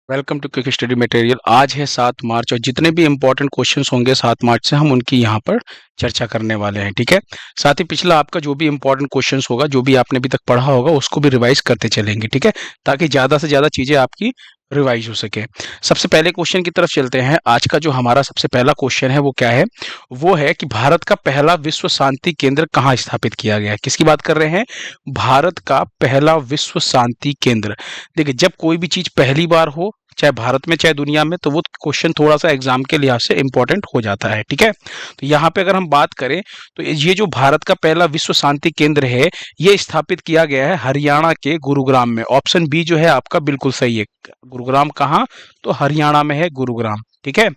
Welcome to quick study material. आज है 7 मार्च और जितने भी इंपॉर्टेंट क्वेश्चंस होंगे 7 मार्च से हम उनकी यहाँ पर चर्चा करने वाले हैं। ठीक है, साथ ही पिछला आपका जो भी इंपॉर्टेंट क्वेश्चंस होगा, जो भी आपने अभी तक पढ़ा होगा, उसको भी रिवाइज करते चलेंगे। ठीक है, ताकि ज़्यादा से ज़्यादा चीज़ें आपकी रिवाइज हो सके। सबसे पहले क्वेश्चन की तरफ चलते हैं। आज का जो हमारा सबसे पहला क्वेश्चन है वो क्या है? वो है कि भारत का पहला विश्व शांति केंद्र कहाँ स्थापित किया गया है? किसकी बात कर रहे हैं? भारत का पहला विश्व शांति केंद्र। देखिए, जब कोई भी चीज पहली बार हो, चाहे भारत में चाहे दुनिया में, तो वो क्वेश्चन थोड़ा सा एग्जाम के लिहाज से इंपॉर्टेंट हो जाता है। ठीक है, तो यहाँ पे अगर हम बात करें तो ये जो भारत का पहला विश्व शांति केंद्र है, ये स्थापित किया गया है हरियाणा के गुरुग्राम में। ऑप्शन बी जो है आपका बिल्कुल सही है। गुरुग्राम कहाँ? तो हरियाणा में है गुरुग्राम। ठीक है,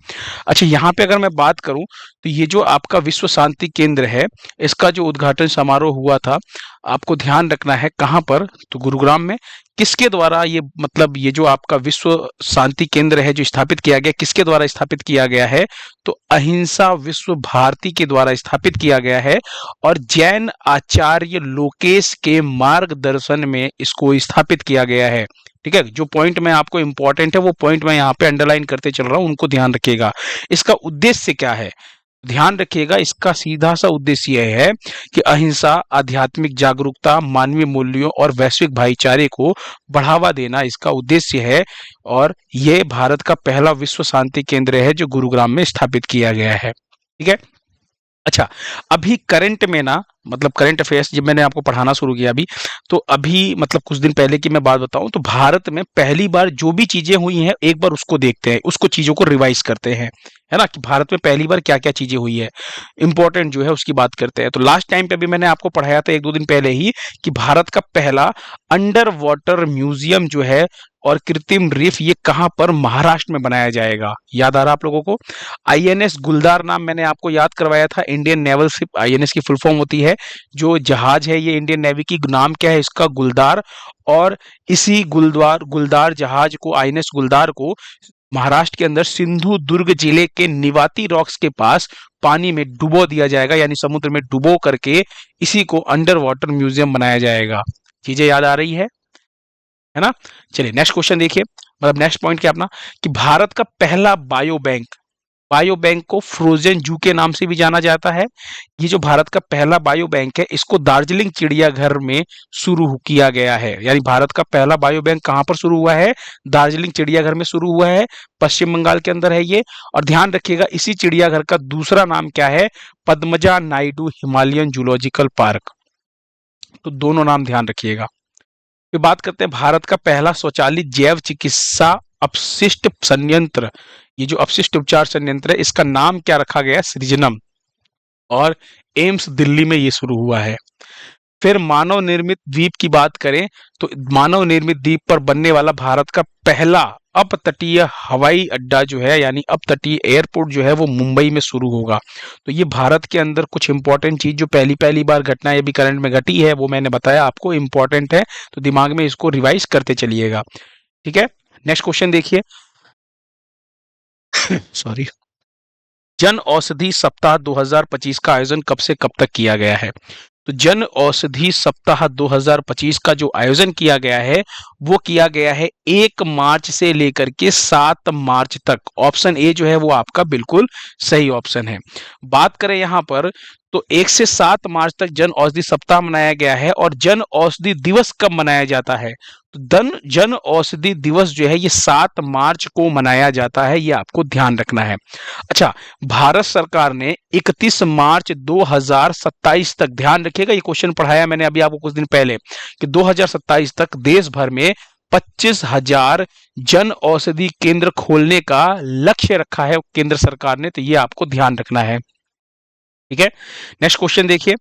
अच्छा, यहाँ पे अगर मैं बात करूं तो ये जो आपका विश्व शांति केंद्र है, इसका जो उद्घाटन समारोह हुआ था, आपको ध्यान रखना है कहाँ पर? तो गुरुग्राम में। किसके द्वारा ये, मतलब ये जो आपका विश्व शांति केंद्र है जो स्थापित किया गया, किसके द्वारा स्थापित किया गया है? तो अहिंसा विश्व भारती के द्वारा स्थापित किया गया है और जैन आचार्य लोकेश के मार्गदर्शन में इसको स्थापित किया गया है। ठीक है, जो पॉइंट मैं आपको इंपॉर्टेंट है वो पॉइंट मैं यहाँ पे अंडरलाइन करते चल रहा हूँ, उनको ध्यान रखिएगा। इसका उद्देश्य क्या है? ध्यान रखिएगा, इसका सीधा सा उद्देश्य यह है कि अहिंसा, आध्यात्मिक जागरूकता, मानवीय मूल्यों और वैश्विक भाईचारे को बढ़ावा देना इसका उद्देश्य है। और ये भारत का पहला विश्व शांति केंद्र है जो गुरुग्राम में स्थापित किया गया है। ठीक है, अच्छा, अभी करंट में ना, मतलब करंट अफेयर्स जब मैंने आपको पढ़ाना शुरू किया अभी, तो अभी मतलब कुछ दिन पहले की मैं बात बताऊं तो भारत में पहली बार जो भी चीजें हुई हैं एक बार उसको देखते हैं, उसको चीजों को रिवाइज करते हैं, है ना, कि भारत में पहली बार क्या क्या चीजें हुई है, इंपॉर्टेंट जो है उसकी बात करते हैं। तो लास्ट टाइम पे भी मैंने आपको पढ़ाया था 1-2 दिन पहले ही कि भारत का पहला अंडर वाटर म्यूजियम जो है और कृत्रिम रीफ, ये कहां पर? महाराष्ट्र में बनाया जाएगा। याद आ रहा आप लोगों को? आईएनएस गुलदार नाम मैंने आपको याद करवाया था, इंडियन नेवल शिप। आईएनएस की फुल फॉर्म होती है, जो जहाज है ये इंडियन नेवी की, नाम क्या है इसका? गुलदार। और इसी गुलदार गुलदार जहाज को, आईएनएस गुलदार को, महाराष्ट्र के अंदर सिंधु दुर्ग जिले के निवाती रॉक्स के पास पानी में डुबो दिया जाएगा, यानी समुद्र में डुबो करके इसी को अंडर वाटर म्यूजियम बनाया जाएगा। चीजें याद आ रही है ना? चलिए नेक्स्ट क्वेश्चन देखिए, मतलब नेक्स्ट पॉइंट क्या अपना, कि भारत का पहला बायो बैंक, बायो बैंक को फ्रोजन जू के नाम से भी जाना जाता है। ये जो भारत का पहला बायो बैंक है, इसको दार्जिलिंग चिड़ियाघर में शुरू किया गया है। यानी भारत का पहला बायो बैंक कहां पर शुरू हुआ है? दार्जिलिंग चिड़ियाघर में शुरू हुआ है, पश्चिम बंगाल के अंदर है ये। और ध्यान रखिएगा, इसी चिड़ियाघर का दूसरा नाम क्या है? Padmaja Naidu Himalayan zoological park. तो दोनों नाम ध्यान रखिएगा। फिर बात करते हैं भारत का पहला स्वचालित जैव चिकित्सा अपशिष्ट संयंत्र। ये जो अपशिष्ट उपचार संयंत्र है, इसका नाम क्या रखा गया? सृजनम। और एम्स दिल्ली में ये शुरू हुआ है। फिर मानव निर्मित द्वीप की बात करें तो मानव निर्मित द्वीप पर बनने वाला भारत का पहला अपतटीय हवाई अड्डा जो है, यानी अपतटीय एयरपोर्ट जो है, वो मुंबई में शुरू होगा। तो ये भारत के अंदर कुछ इंपॉर्टेंट चीज जो पहली पहली बार घटना है, अभी करंट में घटी है, वो मैंने बताया आपको, इंपॉर्टेंट है, तो दिमाग में इसको रिवाइज करते चलिएगा। ठीक है, नेक्स्ट क्वेश्चन देखिए। सॉरी, जन औषधि सप्ताह 2025 का आयोजन कब से कब तक किया गया है? तो जन औषधि सप्ताह 2025 का जो आयोजन किया गया है वो किया गया है 1 मार्च से लेकर के 7 मार्च तक। ऑप्शन ए जो है वो आपका बिल्कुल सही ऑप्शन है। बात करें यहाँ पर तो 1 से 7 मार्च तक जन औषधि सप्ताह मनाया गया है। और जन औषधि दिवस कब मनाया जाता है? तो जन औषधि दिवस जो है ये 7 मार्च को मनाया जाता है, ये आपको ध्यान रखना है। अच्छा, भारत सरकार ने 31 मार्च 2027 तक, ध्यान रखिएगा ये क्वेश्चन पढ़ाया मैंने अभी आपको कुछ दिन पहले, कि 2027 तक देश भर में 25,000 जन औषधि केंद्र खोलने का लक्ष्य रखा है केंद्र सरकार ने। तो ये आपको ध्यान रखना है। ठीक है, नेक्स्ट क्वेश्चन देखिए।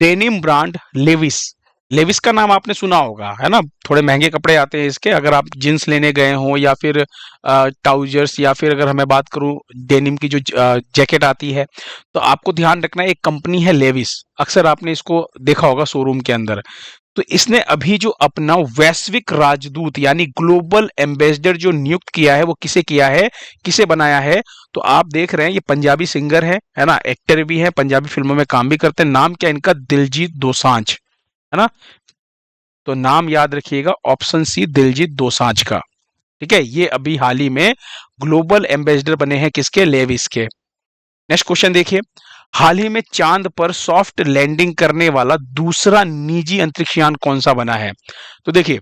डेनिम ब्रांड लेविस, लेविस का नाम आपने सुना होगा, है ना? थोड़े महंगे कपड़े आते हैं इसके, अगर आप जींस लेने गए हो या फिर ट्राउजर्स, या फिर अगर मैं बात करूं डेनिम की जो जैकेट आती है, तो आपको ध्यान रखना है, एक कंपनी है लेविस, अक्सर आपने इसको देखा होगा शोरूम के अंदर। तो इसने अभी जो अपना वैश्विक राजदूत यानी ग्लोबल एम्बेसडर जो नियुक्त किया है, वो किसे किया है, किसे बनाया है? तो आप देख रहे हैं ये पंजाबी सिंगर है ना, एक्टर भी है, पंजाबी फिल्मों में काम भी करते हैं। नाम क्या इनका? दिलजीत दोसांझ, है ना? तो नाम याद रखिएगा, ऑप्शन सी दिलजीत दोसांझ का। ठीक है, ये अभी हाल ही में ग्लोबल एम्बेसडर बने हैं किसके, लेविस के। नेक्स्ट क्वेश्चन देखिए, हाल ही में चांद पर सॉफ्ट लैंडिंग करने वाला दूसरा निजी अंतरिक्ष यान कौन सा बना है? तो देखिए,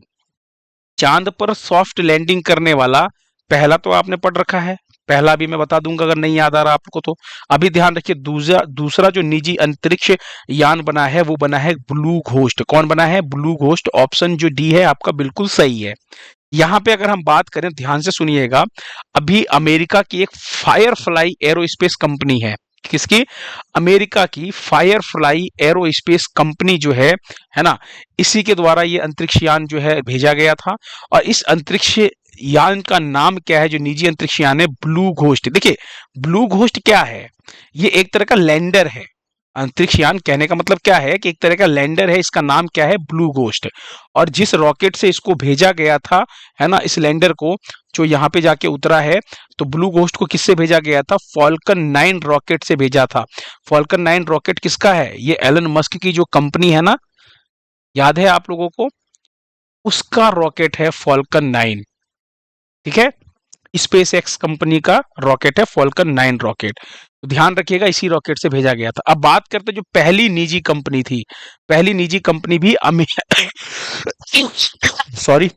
चांद पर सॉफ्ट लैंडिंग करने वाला पहला तो आपने पढ़ रखा है, पहला भी मैं बता दूंगा अगर नहीं याद आ रहा आपको तो। अभी ध्यान रखिए, दूसरा दूसरा जो निजी अंतरिक्ष यान बना है वो बना है ब्लू घोस्ट। कौन बना है? Blue ghost. ऑप्शन जो डी है आपका बिल्कुल सही है। यहाँ पे अगर हम बात करें, ध्यान से सुनिएगा, अभी अमेरिका की एक फायरफ्लाई एरोस्पेस कंपनी है। किसकी? अमेरिका की फायरफ्लाई एरोस्पेस कंपनी जो है ना, इसी के द्वारा ये अंतरिक्ष यान जो है भेजा गया था। और इस अंतरिक्ष यान का नाम क्या है, जो निजी अंतरिक्ष यान है? Blue ghost. देखिए, ब्लू घोस्ट क्या है? ये एक तरह का लैंडर है। अंतरिक्ष यान कहने का मतलब क्या है कि एक तरह का लैंडर है, इसका नाम क्या है? Blue ghost. और जिस रॉकेट से इसको भेजा गया था, है ना, इस लैंडर को जो यहाँ पे जाके उतरा है, तो ब्लू घोस्ट को किससे भेजा गया था? फॉल्कन 9 रॉकेट से भेजा था। फॉल्कन 9 रॉकेट किसका है? ये एलन मस्क की जो कंपनी है ना, याद है आप लोगों को? उसका रॉकेट है फॉल्कन 9। ठीक है, स्पेस एक्स कंपनी का रॉकेट है फॉल्कन 9 रॉकेट। तो ध्यान रखिएगा, इसी रॉकेट से भेजा गया था। अब बात करते जो पहली निजी कंपनी थी, पहली निजी कंपनी भी सॉरी,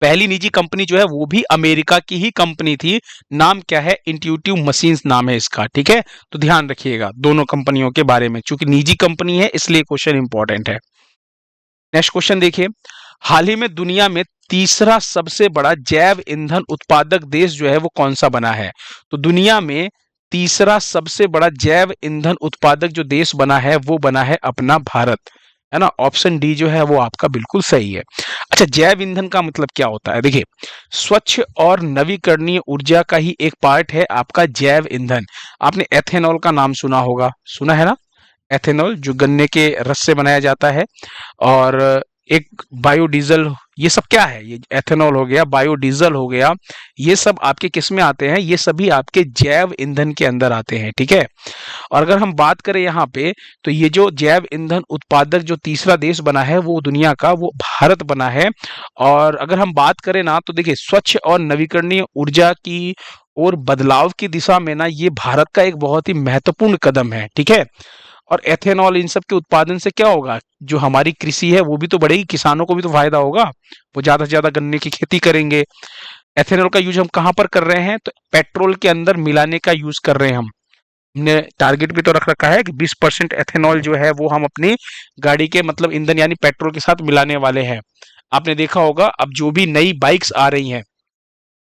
पहली निजी कंपनी जो है वो भी अमेरिका की ही कंपनी थी। नाम क्या है? इंट्यूटिव मशीन्स नाम है इसका। ठीक है, तो ध्यान रखिएगा दोनों कंपनियों के बारे में, क्योंकि निजी कंपनी है इसलिए क्वेश्चन इंपॉर्टेंट है। नेक्स्ट क्वेश्चन देखिए, हाल ही में दुनिया में तीसरा सबसे बड़ा जैव ईंधन उत्पादक देश जो है वो कौन सा बना है? तो दुनिया में तीसरा सबसे बड़ा जैव ईंधन उत्पादक जो देश बना है वो बना है अपना भारत, है ना। ऑप्शन डी जो है वो आपका बिल्कुल सही है। अच्छा, जैव ईंधन का मतलब क्या होता है? देखिए, स्वच्छ और नवीकरणीय ऊर्जा का ही एक पार्ट है आपका जैव ईंधन। आपने एथेनॉल का नाम सुना होगा, सुना है ना? एथेनॉल जो गन्ने के रस से बनाया जाता है। और एक बायोडीजल, ये सब क्या है? ये एथेनॉल हो गया, बायोडीजल हो गया, ये सब आपके किस में आते हैं? ये सभी आपके जैव ईंधन के अंदर आते हैं। ठीक है, और अगर हम बात करें यहाँ पे, तो ये जो जैव ईंधन उत्पादक जो तीसरा देश बना है वो दुनिया का, वो भारत बना है। और अगर हम बात करें ना, तो देखिए, स्वच्छ और नवीकरणीय ऊर्जा की और बदलाव की दिशा में ना, ये भारत का एक बहुत ही महत्वपूर्ण कदम है। ठीक है, और एथेनॉल इन सब के उत्पादन से क्या होगा? जो हमारी कृषि है वो भी तो बढ़ेगी, किसानों को भी तो फायदा होगा, वो ज्यादा से ज्यादा गन्ने की खेती करेंगे। एथेनॉल का यूज हम कहाँ पर कर रहे हैं? तो पेट्रोल के अंदर मिलाने का यूज कर रहे हैं हम। हमने टारगेट भी तो रख रखा है कि 20% एथेनॉल जो है वो हम अपनी गाड़ी के मतलब ईंधन यानी पेट्रोल के साथ मिलाने वाले हैं। आपने देखा होगा, अब जो भी नई बाइक्स आ रही हैं,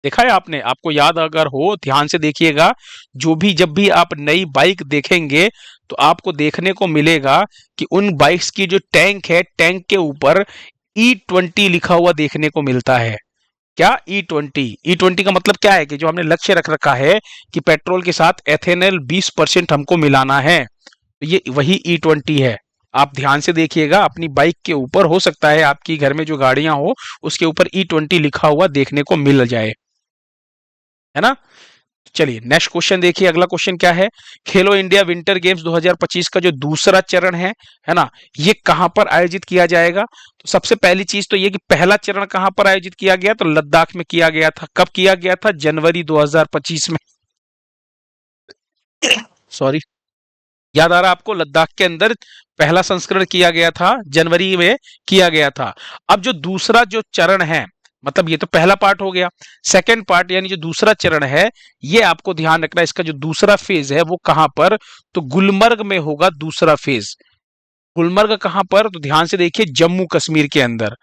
देखा है आपने? आपको याद अगर हो, ध्यान से देखिएगा, जो भी जब भी आप नई बाइक देखेंगे तो आपको देखने को मिलेगा कि उन बाइक्स की जो टैंक है, टैंक के ऊपर E20 लिखा हुआ देखने को मिलता है। क्या? E20। E20 का मतलब क्या है कि जो हमने लक्ष्य रख रखा है कि पेट्रोल के साथ एथेनॉल 20% हमको मिलाना है, तो ये वही E20 है। आप ध्यान से देखिएगा, अपनी बाइक के ऊपर, हो सकता है आपकी घर में जो गाड़ियां हो उसके ऊपर E20 लिखा हुआ देखने को मिल जाए, है ना। चलिए नेक्स्ट क्वेश्चन देखिए, अगला क्वेश्चन क्या है? खेलो इंडिया विंटर गेम्स 2025 का जो दूसरा चरण है ना, ये कहां पर आयोजित किया जाएगा? तो सबसे पहली चीज तो ये कि पहला चरण कहां पर आयोजित किया गया? तो लद्दाख में किया गया था। कब किया गया था? जनवरी 2025 में। सॉरी, याद आ रहा आपको? लद्दाख के अंदर पहला संस्करण किया गया था, जनवरी में किया गया था। अब जो दूसरा जो चरण है, मतलब ये तो पहला पार्ट हो गया, सेकंड पार्ट यानी जो दूसरा चरण है, ये आपको ध्यान रखना, इसका जो दूसरा फेज है वो कहां पर? तो गुलमर्ग में होगा दूसरा फेज। गुलमर्ग कहां पर? तो ध्यान से देखिए, जम्मू कश्मीर के अंदर,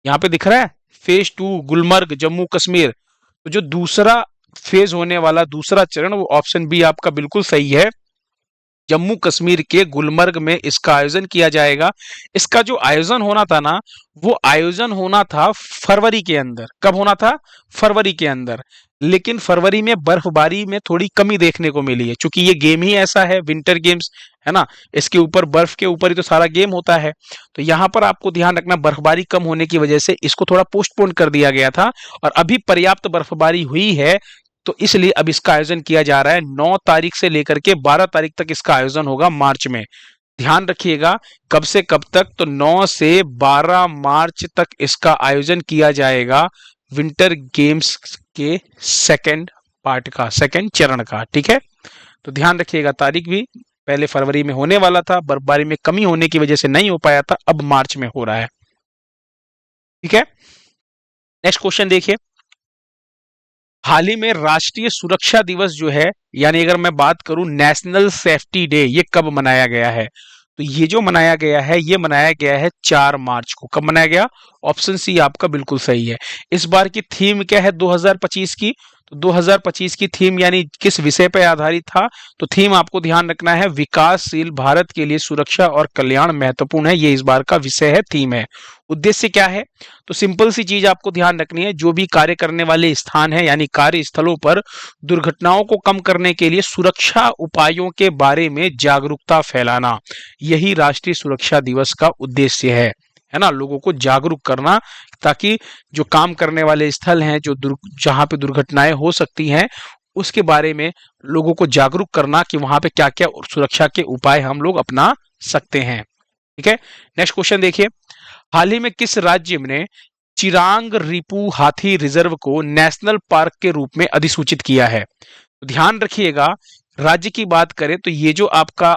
यहाँ पे दिख रहा है फेज 2 गुलमर्ग जम्मू कश्मीर। तो जो दूसरा फेज होने वाला दूसरा चरण, वो ऑप्शन बी आपका बिल्कुल सही है, जम्मू कश्मीर के गुलमर्ग में इसका आयोजन किया जाएगा। इसका जो आयोजन होना था ना, वो आयोजन होना था फरवरी के अंदर। कब होना था? फरवरी के अंदर। लेकिन फरवरी में बर्फबारी में थोड़ी कमी देखने को मिली है, क्योंकि ये गेम ही ऐसा है, विंटर गेम्स, है ना, इसके ऊपर बर्फ के ऊपर ही तो सारा गेम होता है। तो यहाँ पर आपको ध्यान रखना, बर्फबारी कम होने की वजह से इसको थोड़ा पोस्टपोन कर दिया गया था, और अभी पर्याप्त बर्फबारी हुई है, तो इसलिए अब इसका आयोजन किया जा रहा है। 9 तारीख से लेकर के 12 तारीख तक इसका आयोजन होगा मार्च में। ध्यान रखिएगा, कब से कब तक? तो 9 से 12 मार्च तक इसका आयोजन किया जाएगा विंटर गेम्स के सेकंड पार्ट का, सेकंड चरण का। ठीक है, तो ध्यान रखिएगा, तारीख भी पहले फरवरी में होने वाला था, बर्फबारी में कमी होने की वजह से नहीं हो पाया था, अब मार्च में हो रहा है। ठीक है, नेक्स्ट क्वेश्चन देखिए, हाल ही में राष्ट्रीय सुरक्षा दिवस जो है, यानी अगर मैं बात करूं नेशनल सेफ्टी डे, ये कब मनाया गया है? तो ये जो मनाया गया है, ये मनाया गया है 4 मार्च को। कब मनाया गया? ऑप्शन सी आपका बिल्कुल सही है। इस बार की थीम क्या है 2025 की? तो 2025 की थीम यानी किस विषय पर आधारित था? तो थीम आपको ध्यान रखना है, विकासशील भारत के लिए सुरक्षा और कल्याण महत्वपूर्ण है, ये इस बार का विषय है, थीम है। उद्देश्य क्या है? तो सिंपल सी चीज आपको ध्यान रखनी है, जो भी कार्य करने वाले स्थान है यानी कार्यस्थलों पर दुर्घटनाओं को कम करने के लिए सुरक्षा उपायों के बारे में जागरूकता फैलाना, यही राष्ट्रीय सुरक्षा दिवस का उद्देश्य है ना, लोगों को जागरूक करना, ताकि जो काम करने वाले स्थल हैं, जो जहां पे दुर्घटनाएं हो सकती हैं, उसके बारे में लोगों को जागरूक करना कि वहां पे क्या क्या सुरक्षा के उपाय हम लोग अपना सकते हैं। ठीक है, नेक्स्ट क्वेश्चन देखिए, हाल ही में किस राज्य ने चिरांग रिपू हाथी रिजर्व को नेशनल पार्क के रूप में अधिसूचित किया है? तो ध्यान रखिएगा, राज्य की बात करें तो ये जो आपका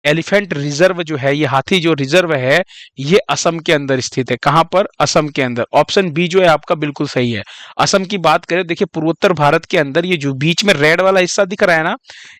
एलिफेंट रिजर्व जो है, ये हाथी जो रिजर्व है, ये असम के अंदर स्थित है। कहां पर? असम के अंदर। ऑप्शन बी जो है आपका बिल्कुल सही है। असम की बात करें, देखिए पूर्वोत्तर भारत के अंदर ये जो बीच में रेड वाला हिस्सा दिख रहा है ना,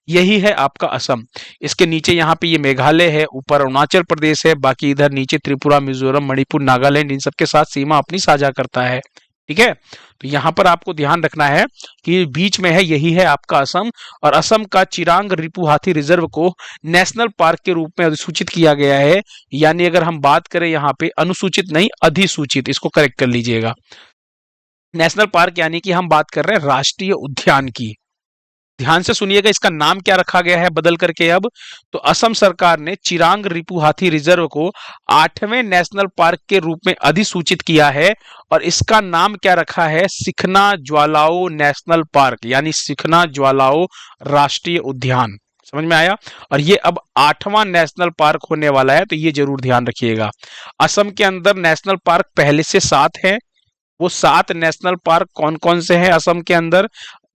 यही है आपका असम। इसके नीचे यहाँ पे ये मेघालय है, ऊपर अरुणाचल प्रदेश है, बाकी इधर नीचे त्रिपुरा, मिजोरम, मणिपुर, नागालैंड, इन सबके साथ सीमा अपनी साझा करता है। ठीक है, तो यहां पर आपको ध्यान रखना है कि बीच में है, यही है आपका असम, और असम का चिरांग रिपू हाथी रिजर्व को नेशनल पार्क के रूप में अधिसूचित किया गया है, यानी अगर हम बात करें यहाँ पे अनुसूचित नहीं अधिसूचित, इसको करेक्ट कर लीजिएगा। नेशनल पार्क यानी कि हम बात कर रहे हैं राष्ट्रीय उद्यान की। ध्यान से सुनिएगा, इसका नाम क्या रखा गया है बदल करके अब? तो असम सरकार ने चिरांग रिपू हाथी रिजर्व को 8वें नेशनल पार्क के रूप में अधिसूचित किया है, और इसका नाम क्या रखा है? सिखना ज्वालाओ नेशनल पार्क, यानी सिखना ज्वालाओ राष्ट्रीय उद्यान। समझ में आया? और ये अब 8वां नेशनल पार्क होने वाला है, तो ये जरूर ध्यान रखिएगा। असम के अंदर नेशनल पार्क पहले से 7 है। वो 7 नेशनल पार्क कौन कौन से हैं असम के अंदर?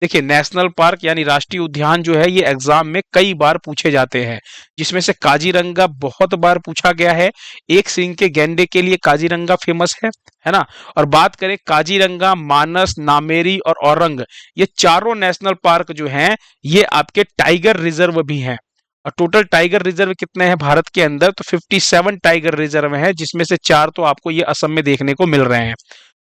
देखिए, नेशनल पार्क यानी राष्ट्रीय उद्यान जो है, ये एग्जाम में कई बार पूछे जाते हैं, जिसमें से काजीरंगा बहुत बार पूछा गया है। एक सींग के गैंडे के लिए काजीरंगा फेमस है ना। और बात करें काजीरंगा, मानस, नामेरी और औरंग, ये चारों नेशनल पार्क जो हैं, ये आपके टाइगर रिजर्व भी हैं। और टोटल टाइगर रिजर्व कितने हैं भारत के अंदर? तो 57 टाइगर रिजर्व हैं, जिसमें से 4 तो आपको ये असम में देखने को मिल रहे हैं।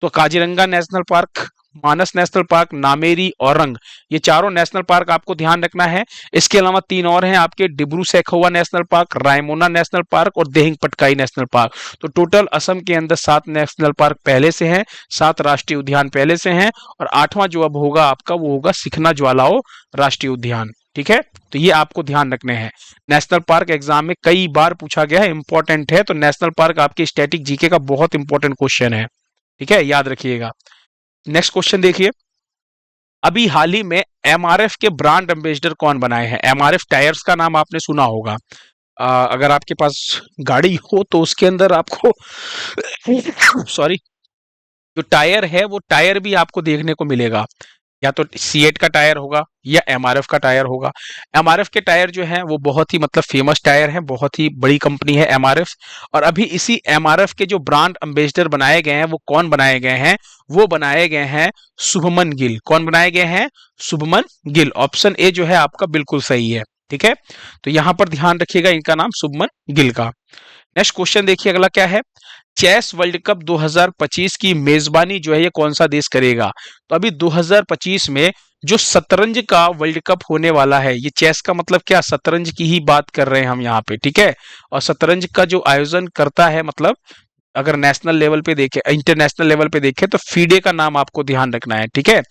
तो काजीरंगा नेशनल पार्क, मानस नेशनल पार्क, नामेरी, औरंग, ये चारों नेशनल पार्क आपको ध्यान रखना है। इसके अलावा 3 और हैं आपके, Dibru Saikhowa national park, Raimona national park और देहिंग पटकाई नेशनल पार्क। तो टोटल असम के अंदर 7 नेशनल पार्क पहले से हैं, 7 राष्ट्रीय उद्यान पहले से हैं, और 8वां जो अब होगा आपका, वो होगा सिखना ज्वालाओ राष्ट्रीय उद्यान। ठीक है, तो ये आपको ध्यान रखने हैं। नेशनल पार्क एग्जाम में कई बार पूछा गया है, इंपॉर्टेंट है, तो नेशनल पार्क आपके स्टैटिक जीके का बहुत इंपॉर्टेंट क्वेश्चन है। ठीक है, याद रखिएगा। नेक्स्ट क्वेश्चन देखिए, अभी हाल ही में एमआरएफ के ब्रांड एम्बेसडर कौन बनाए हैं? एमआरएफ टायर्स का नाम आपने सुना होगा। अगर आपके पास गाड़ी हो तो उसके अंदर आपको सॉरी, जो टायर है वो टायर भी आपको देखने को मिलेगा, या तो C8 का टायर होगा या एमआरएफ का टायर होगा। एमआरएफ के टायर जो हैं वो बहुत ही मतलब फेमस टायर हैं, बहुत ही बड़ी कंपनी है एमआरएफ। और अभी इसी एमआरएफ के जो ब्रांड एम्बेसडर बनाए गए हैं, वो कौन बनाए गए हैं? वो बनाए गए हैं शुभमन गिल। कौन बनाए गए हैं? शुभमन गिल। ऑप्शन ए जो है आपका बिल्कुल सही है। ठीक है, तो यहां पर ध्यान रखिएगा, इनका नाम शुभमन गिल का। नेक्स्ट क्वेश्चन देखिए, अगला क्या है? चेस वर्ल्ड कप 2025 की मेजबानी जो है ये कौन सा देश करेगा? तो अभी 2025 में जो शतरंज का वर्ल्ड कप होने वाला है, ये चेस का मतलब क्या? शतरंज की ही बात कर रहे हैं हम यहाँ पे। ठीक है, और शतरंज का जो आयोजन करता है, मतलब अगर नेशनल लेवल पे देखें, इंटरनेशनल लेवल पे देखें, तो फीडे का नाम आपको ध्यान रखना है। ठीक है,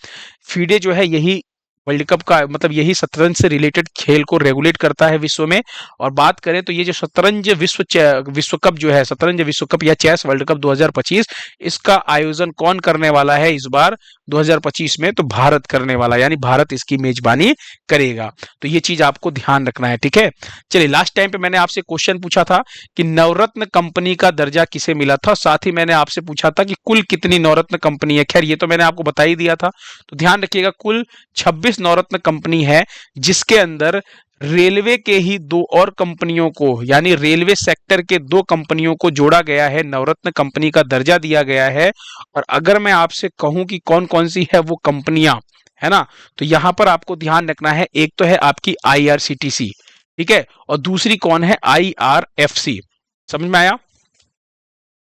फीडे जो है यही वर्ल्ड कप का मतलब यही शतरंज से रिलेटेड खेल को रेगुलेट करता है विश्व में। और बात करें तो ये जो शतरंज विश्व कप जो है, शतरंज विश्व कप या चेस वर्ल्ड कप 2025, इसका आयोजन कौन करने वाला है इस बार? 2025 में तो भारत करने वाला, यानी भारत इसकी मेजबानी करेगा। तो ये चीज आपको ध्यान रखना है, ठीक है। चलिए, लास्ट टाइम पे मैंने आपसे क्वेश्चन पूछा था कि नवरत्न कंपनी का दर्जा किसे मिला था, साथ ही मैंने आपसे पूछा था कि कुल कितनी नवरत्न कंपनी है। खैर, ये तो मैंने आपको बता ही दिया था। तो ध्यान रखिएगा, कुल 26 नवरत्न कंपनी है, जिसके अंदर रेलवे के ही दो और कंपनियों को, यानी रेलवे सेक्टर के दो कंपनियों को जोड़ा गया है, नवरत्न कंपनी का दर्जा दिया गया है। और अगर मैं आपसे कहूं कि कौन कौन सी है वो कंपनियां, है ना, तो यहां पर आपको ध्यान रखना है, एक तो है आपकी आईआरसीटीसी, ठीक है, और दूसरी कौन है, आईआरएफसी। समझ में आया।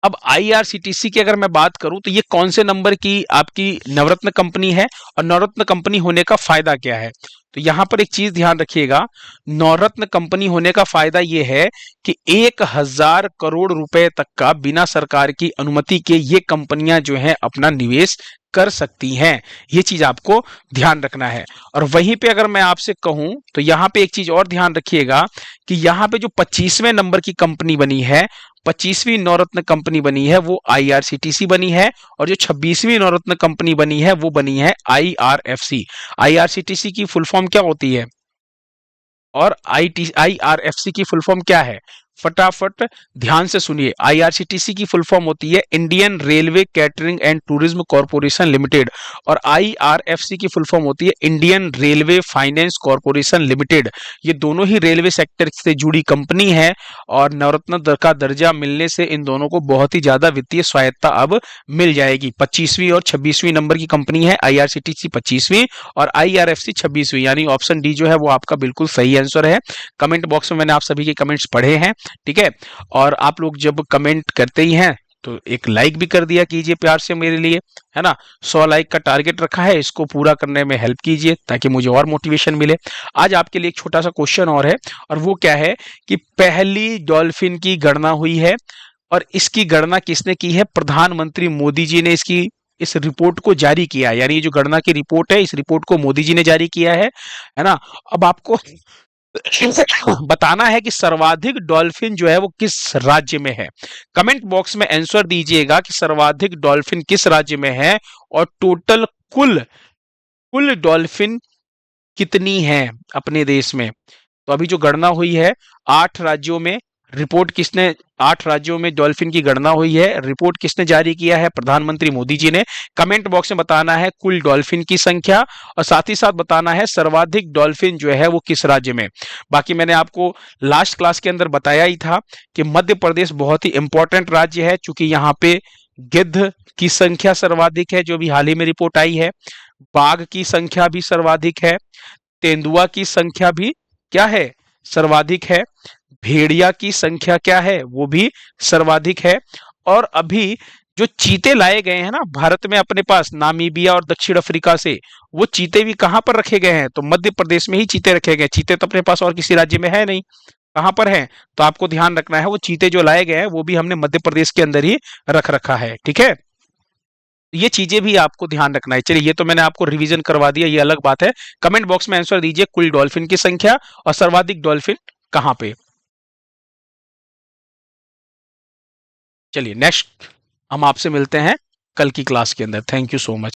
अब आईआरसीटीसी की अगर मैं बात करूं तो ये कौन से नंबर की आपकी नवरत्न कंपनी है, और नवरत्न कंपनी होने का फायदा क्या है। तो यहां पर एक चीज ध्यान रखिएगा, नवरत्न कंपनी होने का फायदा ये है कि 1,000 करोड़ रुपए तक का बिना सरकार की अनुमति के ये कंपनियां जो हैं अपना निवेश कर सकती हैं। ये चीज आपको ध्यान रखना है। और वहीं पे अगर मैं आपसे कहूं तो यहां पे एक चीज और ध्यान रखिएगा कि यहां पे जो 25वें नंबर की कंपनी बनी है, 25वीं नवरत्न कंपनी बनी है, वो आईआरसीटीसी बनी है। और जो 26वीं नवरत्न कंपनी बनी है वो बनी है आईआरएफसी। आईआरसीटीसी की फुल फॉर्म क्या होती है और आईआरएफसी की फुल फॉर्म क्या है, फटाफट ध्यान से सुनिए। आईआरसीटीसी की फुल फॉर्म होती है Indian railway catering and tourism corporation limited, और आईआरएफसी की फुल फॉर्म होती है Indian railway finance corporation limited. ये दोनों ही रेलवे सेक्टर से जुड़ी कंपनी है, और नवरत्न का दर्जा मिलने से इन दोनों को बहुत ही ज्यादा वित्तीय स्वायत्ता अब मिल जाएगी। 25वीं और 26वीं नंबर की कंपनी है आईआरसीटीसी 25वीं, और आईआरएफसी 26वीं, यानी ऑप्शन डी जो है वो आपका बिल्कुल सही आंसर है। कमेंट बॉक्स में मैंने आप सभी के कमेंट्स पढ़े हैं, ठीक है। और आप लोग जब कमेंट करते ही हैं तो एक लाइक भी कर दिया कीजिए प्यार से मेरे लिए, है ना। 100 लाइक का टारगेट रखा है, इसको पूरा करने में हेल्प कीजिए ताकि मुझे और मोटिवेशन मिले। आज आपके लिए एक छोटा सा क्वेश्चन और है, और वो क्या है कि पहली डॉल्फिन की गणना हुई है, और इसकी गणना किसने की है, प्रधानमंत्री मोदी जी ने इसकी इस रिपोर्ट को जारी किया है। यानी ये जो गणना की रिपोर्ट है, इस रिपोर्ट को मोदी जी ने जारी किया है ना। अब आपको बताना है कि सर्वाधिक डॉल्फिन जो है वो किस राज्य में है। कमेंट बॉक्स में आंसर दीजिएगा कि सर्वाधिक डॉल्फिन किस राज्य में है, और टोटल कुल कुल डॉल्फिन कितनी है अपने देश में। तो अभी जो गणना हुई है 8 राज्यों में, रिपोर्ट किसने, 8 राज्यों में डॉल्फिन की गणना हुई है, रिपोर्ट किसने जारी किया है, प्रधानमंत्री मोदी जी ने। कमेंट बॉक्स में बताना है कुल डॉल्फिन की संख्या, और साथ ही साथ बताना है सर्वाधिक डॉल्फिन जो है वो किस राज्य में। बाकी मैंने आपको लास्ट क्लास के अंदर बताया ही था कि मध्य प्रदेश बहुत ही इंपॉर्टेंट राज्य है, चूंकि यहाँ पे गिद्ध की संख्या सर्वाधिक है, जो भी हाल ही में रिपोर्ट आई है। बाघ की संख्या भी सर्वाधिक है, तेंदुआ की संख्या भी क्या है, सर्वाधिक है। भेड़िया की संख्या क्या है, वो भी सर्वाधिक है। और अभी जो चीते लाए गए हैं ना भारत में अपने पास, नामीबिया और दक्षिण अफ्रीका से, वो चीते भी कहां पर रखे गए हैं, तो मध्य प्रदेश में ही चीते रखे गए। चीते तो अपने पास और किसी राज्य में है नहीं, कहां पर है, तो आपको ध्यान रखना है वो चीते जो लाए गए हैं वो भी हमने मध्य प्रदेश के अंदर ही रख रखा है, ठीक है। ये चीजें भी आपको ध्यान रखना है। चलिए, ये तो मैंने आपको रिवीजन करवा दिया, ये अलग बात है। कमेंट बॉक्स में आंसर दीजिए कुल डॉल्फिन की संख्या और सर्वाधिक डॉल्फिन कहां पे। चलिए, नेक्स्ट हम आपसे मिलते हैं कल की क्लास के अंदर। Thank you so much.